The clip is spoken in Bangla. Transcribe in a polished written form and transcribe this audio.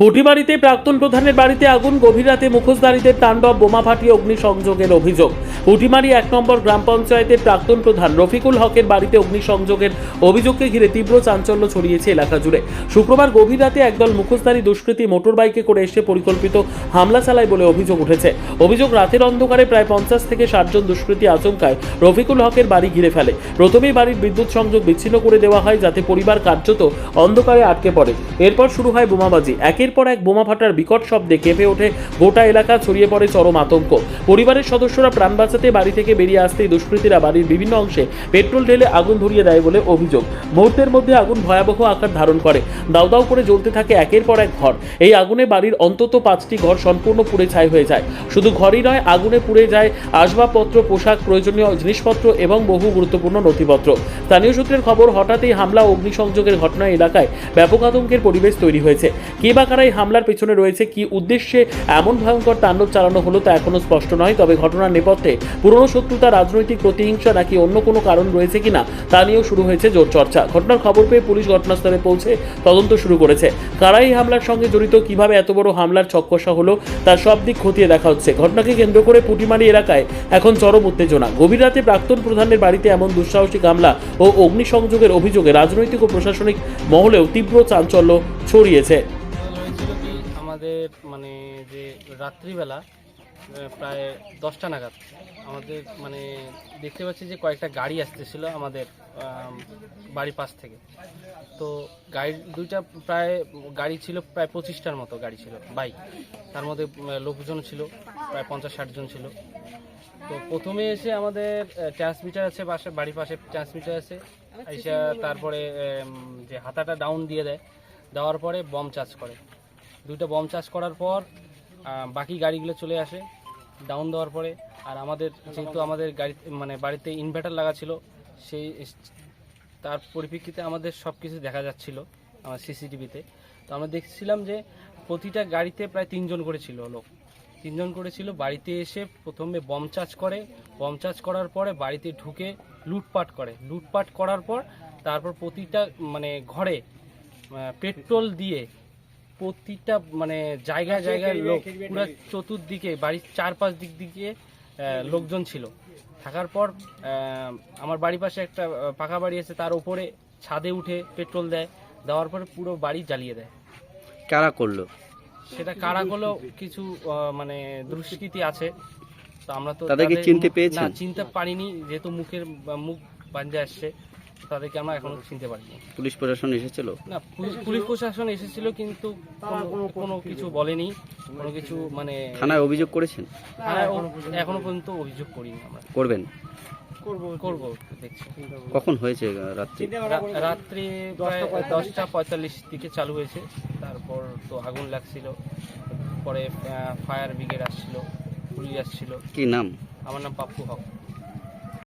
পুটিমারিতে প্রাক্তন প্রধানের বাড়িতে আগুন, গভীর রাতে মুখোশধারীদের তাণ্ডব, বোমা ফাটিয়ে অগ্নিসংযোগের অভিযোগ। পুটিমারি ১ নম্বর গ্রাম পঞ্চায়েতের প্রাক্তন প্রধান রফিকুল হকের বাড়িতে অগ্নিসংযোগের অভিযোগকে ঘিরে তীব্র চাঞ্চল্য ছড়িয়েছে এলাকা জুড়ে। শুক্রবার গভীর রাতে একদল মুখোশধারী দুষ্কৃতী মোটর বাইকে করে এসে পরিকল্পিত হামলা চালায় বলে অভিযোগ উঠেছে। অভিযোগ, রাতের অন্ধকারে প্রায় ৫০ থেকে ৬০ জন দুষ্কৃতী আচমকায় রফিকুল হকের বাড়ি ঘিরে ফেলে। প্রথমেই বাড়ির বিদ্যুৎ সংযোগ বিচ্ছিন্ন করে দেওয়া হয়, যাতে পরিবার কার্যত অন্ধকারে আটকে পড়ে। এরপর শুরু হয় বোমাবাজি। একের পর এক বোমা ফাটার বিকট শব্দে কেঁপে ওঠে গোটা এলাকা, ছড়িয়ে পড়ে চরম আতঙ্ক। পরিবারের সদস্যরা প্রাণ বাঁচাতে বাড়ি থেকে বেরিয়ে আসতেই দুষ্কৃতীরা বাড়ির বিভিন্ন অংশে পেট্রোল ঢেলে আগুন ধরিয়ে দেয় বলে অভিযোগ। মুহূর্তের মধ্যে আগুন ভয়াবহ আকার ধারণ করে, দাউ দাউ করে জ্বলতে থাকে একের পর এক ঘর। এই আগুনে বাড়ির অন্তত ৫টি ঘর সম্পূর্ণ পুড়ে ছাই হয়ে যায়। শুধু ঘরই নয়, আগুনে পুড়ে যায় আসবাবপত্র, পোশাক, প্রয়োজনীয় জিনিসপত্র এবং বহু গুরুত্বপূর্ণ নথিপত্র। স্থানীয় সূত্রের খবর, হঠাৎই হামলা ও অগ্নিসংযোগের ঘটনায় এলাকায় ব্যাপক আতঙ্কের পরিবেশ তৈরি হয়েছে। কে বা কারা এই হামলার পেছনে রয়েছে, কি উদ্দেশ্যে এমন ভয়ঙ্কর তাণ্ডব চালানো হলো তা এখনো স্পষ্ট নয়। তবে ঘটনার নেপথ্যে পুরনো শত্রুতা, রাজনৈতিক প্রতিহিংসা নাকি অন্য কোনো কারণ রয়েছে কিনা তা নিয়েও শুরু হয়েছে জোর চর্চা। ঘটনার খবর পেয়ে পুলিশ ঘটনাস্থলে পৌঁছে তদন্ত শুরু করেছে। কারা এই হামলার সঙ্গে জড়িত, কিভাবে এত বড় হামলার ছককষা হলো, তার সব দিক খতিয়ে দেখা হচ্ছে। ঘটনাকে কেন্দ্র করে পুটিমারি এলাকায় এখন চরম উত্তেজনা। গভীর রাতে প্রাক্তন প্রধানের বাড়িতে এমন দুঃসাহসিক হামলা ও অগ্নিসংযোগের অভিযোগে রাজনৈতিক ও প্রশাসনিক মহলেও তীব্র চাঞ্চল্য ছড়িয়েছে। হয়েছিল কি, আমাদের মানে যে রাত্রিবেলা প্রায় 10টা নাগাদ আমাদের মানে দেখতে পাচ্ছি যে কয়েকটা গাড়ি আসতেছিল আমাদের বাড়ির পাশ থেকে। তো গাড়ি দুইটা প্রায় গাড়ি ছিল, প্রায় 25টার মতো গাড়ি ছিল, বাইক। তার মধ্যে লোকজন ছিল প্রায় 50-60 জন ছিল। তো প্রথমে এসে আমাদের ট্রান্সমিটার আছে পাশে, বাড়ির পাশে ট্রান্সমিটার আছে, এসে তারপরে যে হাতাটা ডাউন দিয়ে দেয়, দেওয়ার পরে বম চার্জ করে। দুইটা বম চার্জ করার পর বাকি গাড়িগুলো চলে আসে ডাউন দেওয়ার পরে। আর আমাদের যেহেতু আমাদের গাড়ি মানে বাড়িতে ইনভার্টার লাগা ছিল, সেই তার পরিপ্রেক্ষিতে আমাদের সব কিছু দেখা যাচ্ছিল আমার সিসিটিভিতে। তো আমরা দেখছিলাম যে প্রতিটা গাড়িতে প্রায় 3 জন করে ছিল লোক, 3 জন করে ছিল। বাড়িতে এসে প্রথমে বম চার্জ করে, বম চার্জ করার পরে বাড়িতে ঢুকে লুটপাট করে। লুটপাট করার পর তারপর প্রতিটা মানে ঘরে পেট্রোল দিয়ে প্রতিটা মানে জায়গায় জায়গায় লোক, পুরো চতুর্দিকে বাড়ির 4-5 দিক দিকে লোকজন ছিল। থাকার পর আমার বাড়ির পাশে একটা পাকা বাড়ি আছে, তার উপরে ছাদে উঠে পেট্রোল দেয়, দেওয়ার পরে পুরো বাড়ি জ্বালিয়ে দেয়। কারা করলো সেটা কারা করলো, কিছু মানে দুষ্কৃতী আছে। তো আমরা তো তাদেরকে চিনতে পেরেছেন? না, চিনতে পারিনি, যেহেতু মুখ বাঁধে আসছে, তাদেরকে আমরা এখনো চিনতে পারিনি। পুলিশ প্রশাসন এসেছিল? না, পুলিশ প্রশাসন এসেছিল, কিন্তু কোনো কিছু বলেনি, কোনো কিছু মানে। থানায় অভিযোগ করেছেন? এখনো পর্যন্ত অভিযোগ করিনি। আমরা করবেন? করবো দেখছি। কখন হয়েছে? রাত্রি প্রায় 10টা 45 দিকে চালু হয়েছে। তারপর তো আগুন লাগছিল, পরে ফায়ার ব্রিগেড আসছিল, পুলিশ আসছিল। কি নাম? আমার নাম পাপ্পু হক।